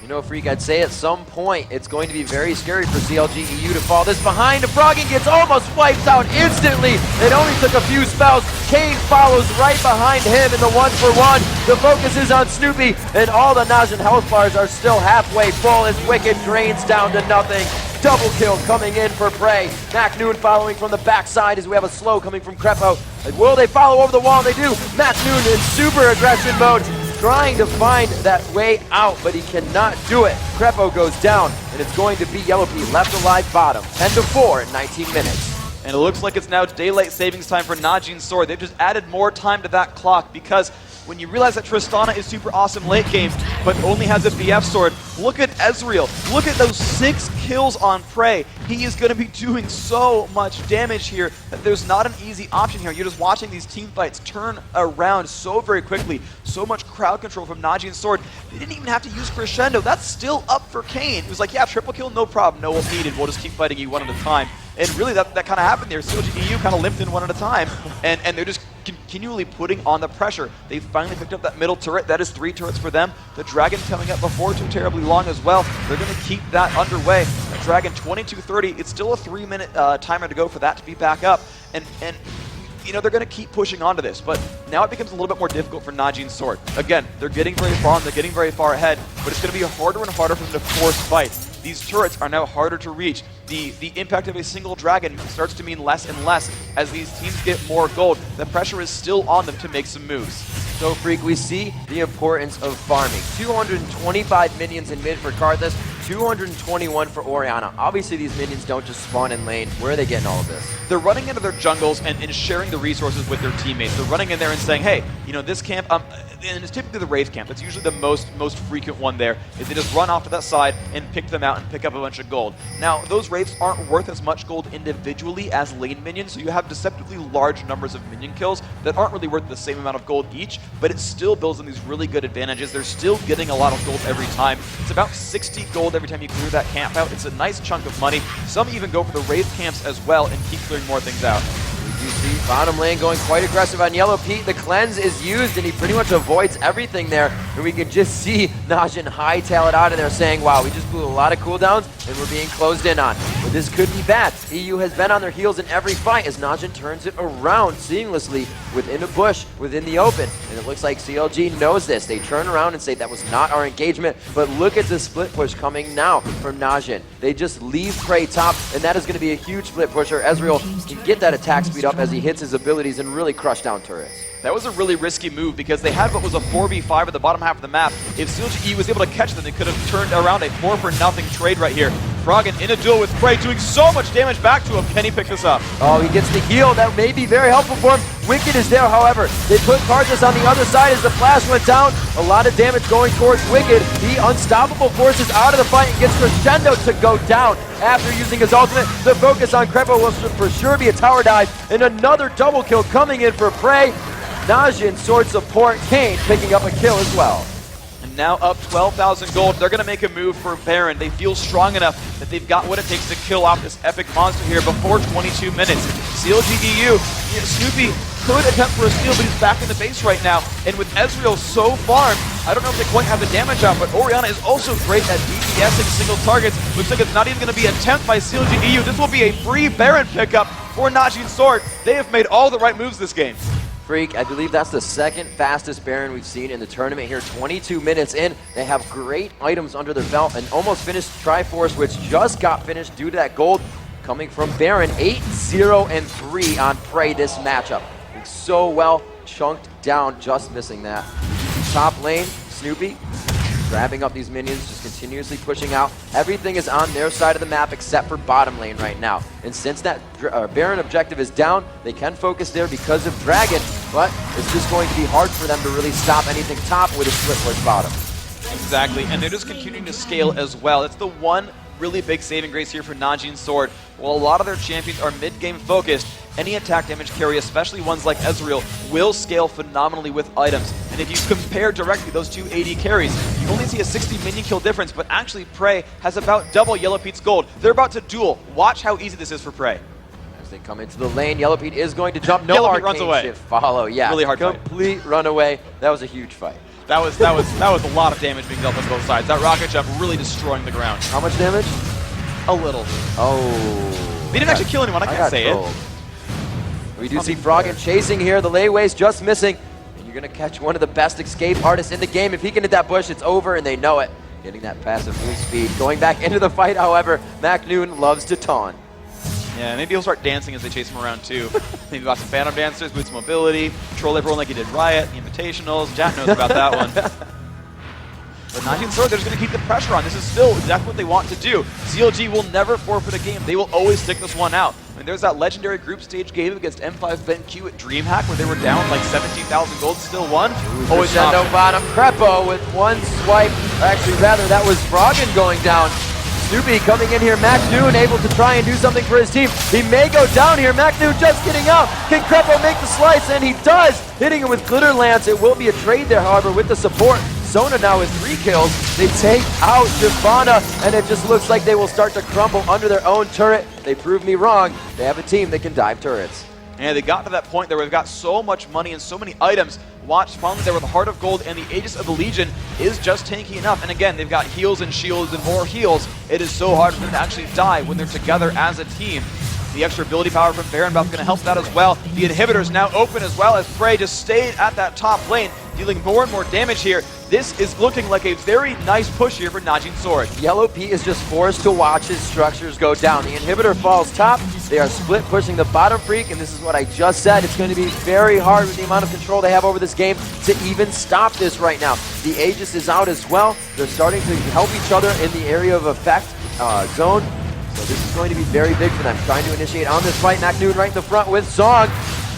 You know, Freak, I'd say at some point it's going to be very scary for CLG EU to fall this behind. Froggen gets almost wiped out instantly. It only took a few spells. Kane follows right behind him in the 1-for-1. The focus is on Snoopy, and all the NaJin health bars are still halfway full as Wicked drains down to nothing. double kill coming in for Prey. MacNoon following from the backside as we have a slow coming from Crepo. Will they follow over the wall? They do. MacNoon in super aggression mode, trying to find that way out, but he cannot do it. Crepo goes down, and it's going to be YellowPete left alive bottom. 10-4 in 19 minutes. And it looks like it's now daylight savings time for NaJin's Sword. They've just added more time to that clock because when you realize that Tristana is super awesome late game, but only has a BF sword, look at Ezreal. Look at those 6 kills on Prey. He is going to be doing so much damage here that there's not an easy option here. You're just watching these team fights turn around so very quickly. So much crowd control from NaJin's Sword. They didn't even have to use Crescendo. That's still up for Kane. He was like, yeah, triple kill, no problem. No ult needed. We'll just keep fighting you one at a time. And really, that kind of happened there. CLG EU kind of limped in one at a time, and they're just continually putting on the pressure. They finally picked up that middle turret. That is 3 turrets for them. The Dragon coming up before too terribly long as well. They're going to keep that underway. The Dragon 22:30. It's still a 3-minute timer to go for that to be back up. And you know, they're going to keep pushing onto this, but now it becomes a little bit more difficult for NaJin's Sword. Again, they're getting very far and they're getting very far ahead, but it's going to be harder and harder for them to force fight. These turrets are now harder to reach. The impact of a single dragon starts to mean less and less as these teams get more gold. The pressure is still on them to make some moves. So, Freak, we see the importance of farming. 225 minions in mid for Karthus, 221 for Orianna. Obviously, these minions don't just spawn in lane. Where are they getting all of this? They're running into their jungles and sharing the resources with their teammates. They're running in there and saying, hey, you know, this camp, and it's typically the Wraith camp. That's usually the most frequent one there, is they just run off to that side and pick them out and pick up a bunch of gold. Now, those Wraiths aren't worth as much gold individually as lane minions, so you have deceptively large numbers of minion kills that aren't really worth the same amount of gold each, but it still builds in these really good advantages. They're still getting a lot of gold every time. It's about 60 gold every time you clear that camp out. It's a nice chunk of money. Some even go for the Wraith camps as well and keep clearing more things out. You see bottom lane going quite aggressive on YellowPete. The cleanse is used and he pretty much avoids everything there. And we can just see NaJin hightail it out of there saying, wow, we just blew a lot of cooldowns and we're being closed in on. But this could be bad. EU has been on their heels in every fight as NaJin turns it around seamlessly within a bush, within the open. And it looks like CLG knows this. They turn around and say that was not our engagement. But look at the split push coming now from NaJin. They just leave Prey top, and that is going to be a huge split pusher. Ezreal can get that attack speed up as he hits his abilities and really crush down turrets. That was a really risky move because they had what was a 4v5 at the bottom half of the map. If CLG was able to catch them, they could have turned around a 4-for-0 trade right here. Froggen in a duel with Prey, doing so much damage back to him. Can he pick this up? Oh, he gets the heal. That may be very helpful for him. Wicked is there, however. They put Karthus on the other side as the flash went down. A lot of damage going towards Wicked. He unstoppable forces out of the fight and gets Crescendo to go down. After using his ultimate, the focus on Crepo will for sure be a tower dive. And another double kill coming in for Prey. NaJin sword support. Kane picking up a kill as well. And now up 12,000 gold. They're going to make a move for Baron. They feel strong enough that they've got what it takes to kill off this epic monster here before 22 minutes. CLG EU, Snoopy could attempt for a steal, but he's back in the base right now. And with Ezreal so farmed, I don't know if they quite have the damage out, but Orianna is also great at DPSing single targets. Looks like it's not even going to be an attempt by CLG EU. This will be a free Baron pickup for NaJin's Sword. They have made all the right moves this game. Freak, I believe that's the second fastest Baron we've seen in the tournament here. 22 minutes in. They have great items under their belt and almost finished Triforce, which just got finished due to that gold coming from Baron. 8-0-3 on Prey this matchup. So well chunked down, just missing that. Top lane, Snoopy grabbing up these minions, just continuously pushing out. Everything is on their side of the map except for bottom lane right now. And since that Baron objective is down, they can focus there because of Dragon, but it's just going to be hard for them to really stop anything top with a split push bottom. Exactly, and they're just continuing to scale as well. It's the one really big saving grace here for NaJin's Sword. While a lot of their champions are mid-game focused, any attack damage carry, especially ones like Ezreal, will scale phenomenally with items. And if you compare directly those two AD carries, you only see a 60 minion kill difference, but actually Prey has about double YellowPete's gold. They're about to duel. Watch how easy this is for Prey. As they come into the lane, YellowPete is going to jump. No YellowPete arcane runs away. shift follow. Yeah, really hard fight. Complete runaway. That was a huge fight. That was a lot of damage being dealt on both sides. That rocket jump really destroying the ground. How much damage? A little. Oh. They didn't actually kill anyone. I can't say it. We do see Froggen chasing here. The layway's just missing. And you're going to catch one of the best escape artists in the game. If he can hit that bush, it's over, and they know it. getting that passive move speed. Going back into the fight, however, NaJin loves to taunt. Yeah, maybe he'll start dancing as they chase him around too. Maybe got some Phantom Dancers, boost mobility, control everyone like he did Riot, the Invitationals. Jack knows about that one. But NaJin Sword, they're just going to keep the pressure on. This is still exactly what they want to do. CLG will never forfeit a game. They will always stick this one out. I mean, there's that legendary group stage game against M5 BenQ at DreamHack where they were down like 17,000 gold, still won. Always Crescendo bottom. Crepo with one swipe. Actually, rather, that was Froggen going down. Snoopy coming in here. NaJin able to try and do something for his team. He may go down here. NaJin just getting out. Can Crepo make the slice? And he does. Hitting him with Glitter Lance. It will be a trade there, however, with the support. Zona now with 3 kills. They take out Shyvana, and it just looks like they will start to crumble under their own turret. They proved me wrong. They have a team that can dive turrets. And they got to that point there where they've got so much money and so many items. Watch, finally there with the Heart of Gold and the Aegis of the Legion is just tanky enough. And again, they've got heals and shields and more heals. It is so hard for them to actually die when they're together as a team. The extra ability power from Baron Buff going to help that as well. The inhibitors now open as well as Prey just stayed at that top lane, dealing more and more damage here. This is looking like a very nice push here for NaJin Sword. Yellow P is just forced to watch his structures go down. The inhibitor falls top. They are split pushing the bottom freak, and this is what I just said. It's going to be very hard with the amount of control they have over this game to even stop this right now. The Aegis is out as well. They're starting to help each other in the area of effect zone. So this is going to be very big for them. Trying to initiate on this fight. NaJin right in the front with Zong.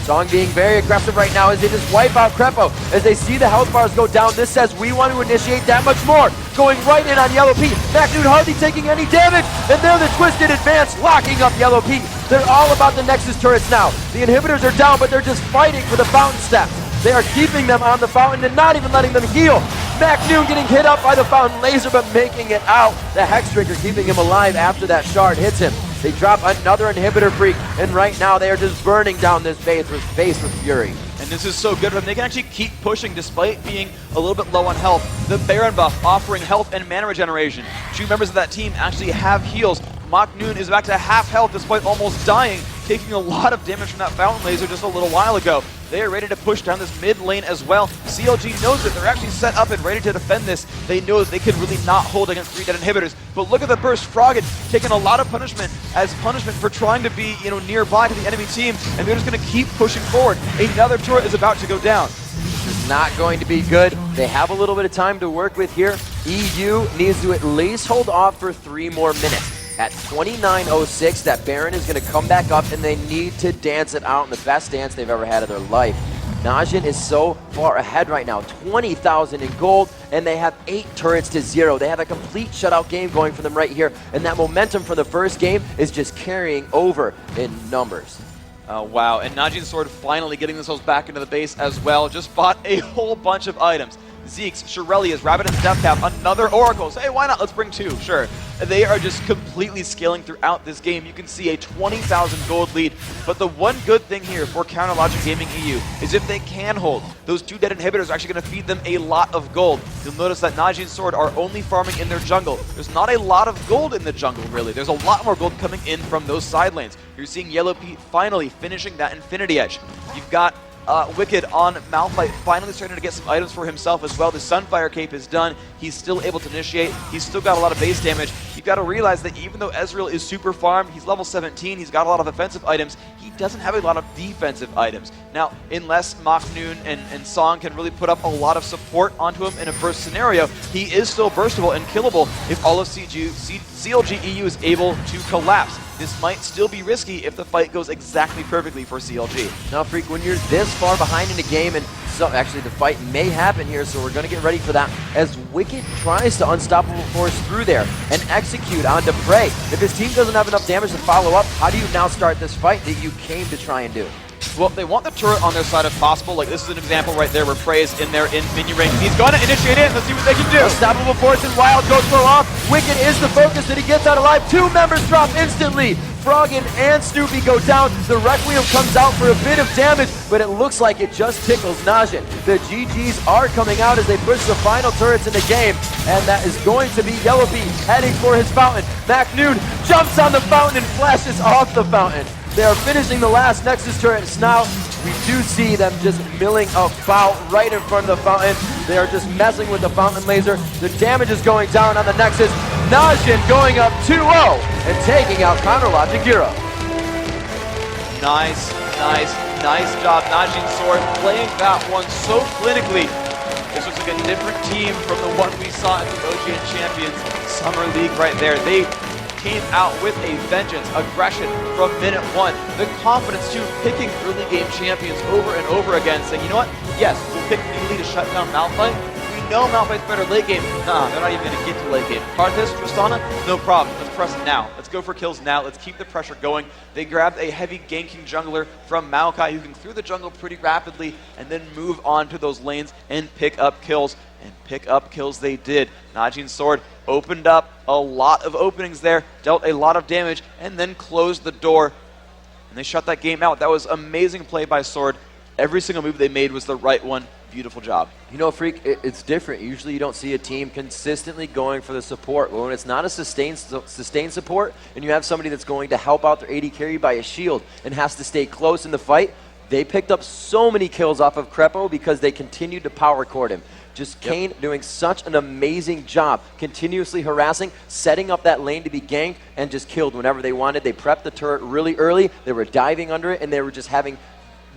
Zong being very aggressive right now as they just wipe out Crepo. As they see the health bars go down, this says we want to initiate that much more. Going right in on Yellow P. NaJin hardly taking any damage. And they're the Twisted Advance locking up Yellow P. They're all about the Nexus turrets now. The inhibitors are down, but they're just fighting for the fountain steps. They are keeping them on the fountain and not even letting them heal. NaJin getting hit up by the fountain laser, but making it out. The Hex Trigger keeping him alive after that shard hits him. They drop another inhibitor freak, and right now they are just burning down this base with fury. And this is so good for them. They can actually keep pushing despite being a little bit low on health. The Baron buff offering health and mana regeneration. 2 members of that team actually have heals. NaJin is back to half health despite almost dying, taking a lot of damage from that fountain laser just a little while ago. They are ready to push down this mid lane as well. CLG knows it. They're actually set up and ready to defend this. They know that they can really not hold against 3 dead inhibitors. But look at the burst. Froggen taking a lot of punishment for trying to be, nearby to the enemy team, and they're just going to keep pushing forward. Another turret is about to go down. This is not going to be good. They have a little bit of time to work with here. EU needs to at least hold off for 3 more minutes. At 29:06, that Baron is going to come back up, and they need to dance it out in the best dance they've ever had of their life. NaJin is so far ahead right now, 20,000 in gold, and they have 8 turrets to 0. They have a complete shutout game going for them right here, and that momentum from the first game is just carrying over in numbers. Oh, wow. And NaJin Sword finally getting themselves back into the base as well. Just bought a whole bunch of items. Zeke's, Shirelia's, Rabbitin's Deathcap, another Oracle. So, hey, why not? Let's bring 2, sure. They are just completely scaling throughout this game. You can see a 20,000 gold lead. But the one good thing here for Counterlogic Gaming EU is if they can hold, those 2 dead inhibitors are actually going to feed them a lot of gold. You'll notice that NaJin Sword are only farming in their jungle. There's not a lot of gold in the jungle, really. There's a lot more gold coming in from those side lanes. You're seeing Yellow Pete finally finishing that Infinity Edge. You've got Wicked on Malphite finally starting to get some items for himself as well. The Sunfire Cape is done. He's still able to initiate. He's still got a lot of base damage. You've got to realize that even though Ezreal is super farmed, he's level 17, he's got a lot of offensive items, he doesn't have a lot of defensive items. Now, unless NaJin and Song can really put up a lot of support onto him in a burst scenario, he is still burstable and killable if all of CLG EU is able to collapse. This might still be risky if the fight goes exactly perfectly for CLG. Now, Freak, when you're this far behind in the game, and so actually the fight may happen here, so we're going to get ready for that, as Wicked tries to Unstoppable Force through there and execute onto Prey. If his team doesn't have enough damage to follow up, how do you now start this fight that you came to try and do? Well, they want the turret on their side if possible. Like, this is an example right there where Prey is in there in minion range. He's going to initiate it. Let's see what they can do. Unstoppable Force and Wild goes for off. Wicked is the focus that he gets out alive. 2 members drop instantly. Froggen and Snoopy go down. The Requiem comes out for a bit of damage, but it looks like it just tickles NaJin. The GGs are coming out as they push the final turrets in the game, and that is going to be Yellow Pea heading for his fountain. NaJin jumps on the fountain and flashes off the fountain. They are finishing the last Nexus turret. It's now We do see them just milling about right in front of the fountain. They are just messing with the fountain laser. The damage is going down on the Nexus. NaJin going up 2-0 and taking out CounterLogic Europe. Nice job. NaJin Sword playing that one so clinically. This was like a different team from the one we saw in the OGN Champions Summer League right there. They came out with a vengeance, aggression from minute one. The confidence too, picking early game champions over and over again, saying, you know what? Yes, we'll pick Melee to shut down Malphite. We know Malphite's better late game. Nah, they're not even going to get to late game. Karthus, Tristana, no problem. Let's press it now. Let's go for kills now. Let's keep the pressure going. They grabbed a heavy ganking jungler from Maokai who can clear the jungle pretty rapidly and then move on to those lanes and pick up kills. And pick up kills they did. NaJin Sword opened up a lot of openings there, dealt a lot of damage, and then closed the door. And they shut that game out. That was amazing play by Sword. Every single move they made was the right one. Beautiful job. You know, Freak, it's different. Usually you don't see a team consistently going for the support. When it's not a sustained support and you have somebody that's going to help out their AD carry by a shield and has to stay close in the fight, they picked up so many kills off of Crepo because they continued to power court him. Just Kane doing such an amazing job, continuously harassing, setting up that lane to be ganked, and just killed whenever they wanted. They prepped the turret really early, they were diving under it, and they were just having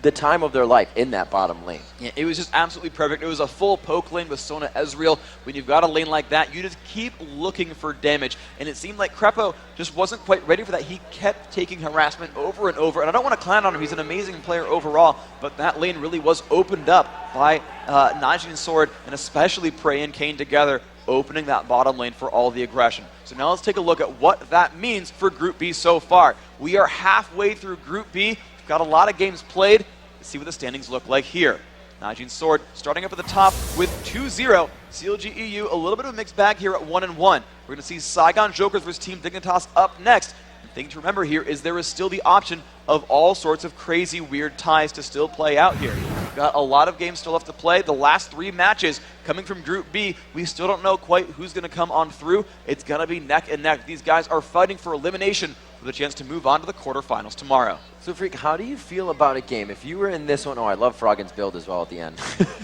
the time of their life in that bottom lane. Yeah, it was just absolutely perfect. It was a full poke lane with Sona Ezreal. When you've got a lane like that, you just keep looking for damage. And it seemed like Crepo just wasn't quite ready for that. He kept taking harassment over and over. And I don't want to clown on him. He's an amazing player overall. But that lane really was opened up by NaJin Sword and especially Prey and Kane together, opening that bottom lane for all the aggression. So now let's take a look at what that means for Group B so far. We are halfway through Group B. Got a lot of games played. Let's see what the standings look like here. NaJin Sword starting up at the top with 2-0. CLG EU, a little bit of a mixed bag here at 1-1. We're going to see Saigon Jokers versus Team Dignitas up next. The thing to remember here is there is still the option of all sorts of crazy, weird ties to still play out here. We've got a lot of games still left to play. The last 3 matches coming from Group B, we still don't know quite who's going to come on through. It's going to be neck and neck. These guys are fighting for elimination with a chance to move on to the quarterfinals tomorrow. So, Freak, how do you feel about a game? If you were in this one, I love Froggen's build as well at the end.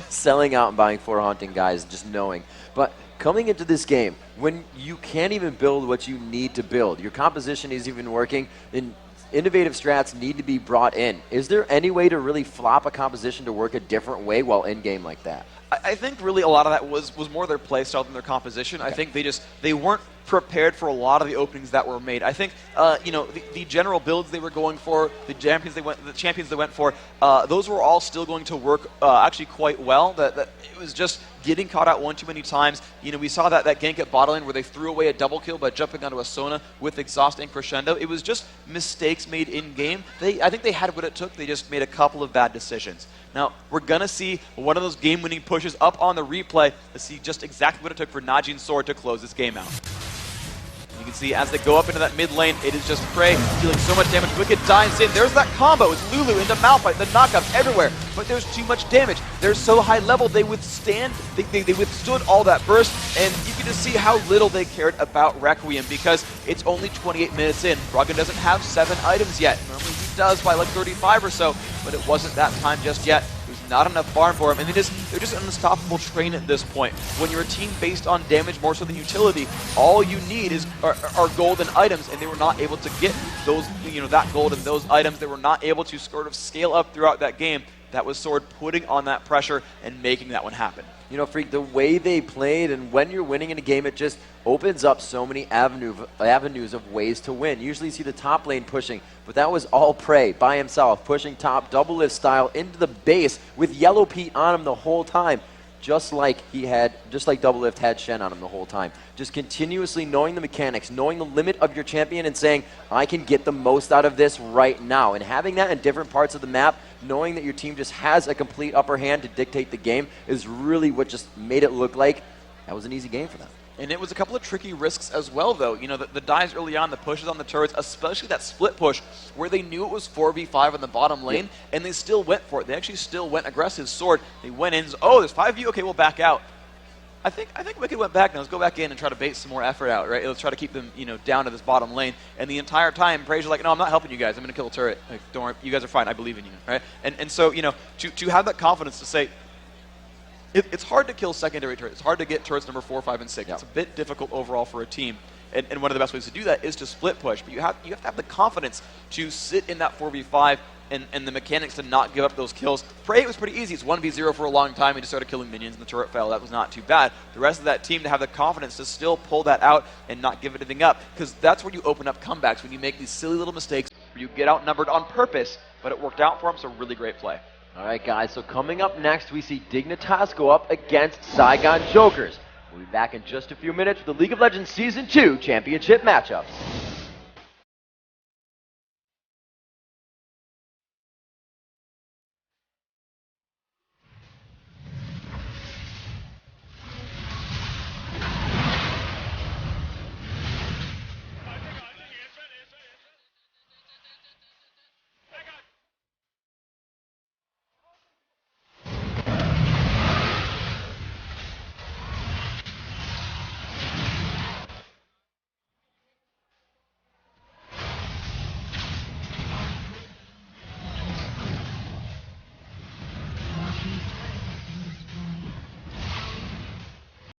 Selling out and buying 4 Haunting guys, just knowing. But coming into this game, when you can't even build what you need to build, your composition isn't even working, then innovative strats need to be brought in. Is there any way to really flop a composition to work a different way while in-game like that? I think really a lot of that was more their play style than their composition. Okay. I think they weren't prepared for a lot of the openings that were made. I think the general builds they were going for, the champions they went for, those were all still going to work actually quite well. That it was just getting caught out one too many times. You know, we saw that gank at bot lane where they threw away a double kill by jumping onto a Sona with exhaust and crescendo. It was just mistakes made in game. I think they had what it took. They just made a couple of bad decisions. Now, we're going to see one of those game-winning pushes up on the replay to see just exactly what it took for NaJin Sword to close this game out. You can see as they go up into that mid lane, it is just Prey dealing so much damage. Wicked dives in. There's that combo. It's Lulu into Malphite. The knockouts everywhere. But there's too much damage. They're so high level. They withstood all that burst. And you can just see how little they cared about Requiem because it's only 28 minutes in. Froggen doesn't have 7 items yet. Normally he does by like 35 or so. But it wasn't that time just yet. Not enough farm for him, and they're just an unstoppable train at this point. When you're a team based on damage more so than utility, all you need are golden items, and they were not able to get those, that gold and those items. They were not able to sort of scale up throughout that game. That was Sword putting on that pressure and making that one happen. You know, Freak, the way they played, and when you're winning in a game, it just opens up so many avenues of ways to win. Usually you see the top lane pushing, but that was all Prey by himself, pushing top, double lift style into the base with Yellow Pete on him the whole time, just like double lift had Shen on him the whole time. Just continuously knowing the mechanics, knowing the limit of your champion and saying, I can get the most out of this right now. And having that in different parts of the map, knowing that your team just has a complete upper hand to dictate the game is really what just made it look like that was an easy game for them. And it was a couple of tricky risks as well, though. You know, the dives early on, the pushes on the turrets, especially that split push where they knew it was 4v5 on the bottom lane, and they still went for it. They actually still went aggressive. Sword, they went in, oh, there's 5 of you? Okay, we'll back out. I think Wicked went back. Now let's go back in and try to bait some more effort out, right? Let's try to keep them, down to this bottom lane. And the entire time, Brazier like, no, I'm not helping you guys. I'm going to kill a turret. Like, don't worry, you guys are fine. I believe in you, right? And so, to have that confidence to say, it's hard to kill secondary turrets. It's hard to get turrets number 4, 5, and 6. It's a bit difficult overall for a team. And one of the best ways to do that is to split push. But you have to have the confidence to sit in that 4v5 and the mechanics to not give up those kills. Prey was pretty easy. It's 1v0 for a long time. He just started killing minions and the turret fell. That was not too bad. The rest of that team to have the confidence to still pull that out and not give anything up, because that's where you open up comebacks, when you make these silly little mistakes where you get outnumbered on purpose, but it worked out for him, so really great play. All right, guys, so coming up next, we see Dignitas go up against Saigon Jokers. We'll be back in just a few minutes with the League of Legends Season 2 Championship matchups.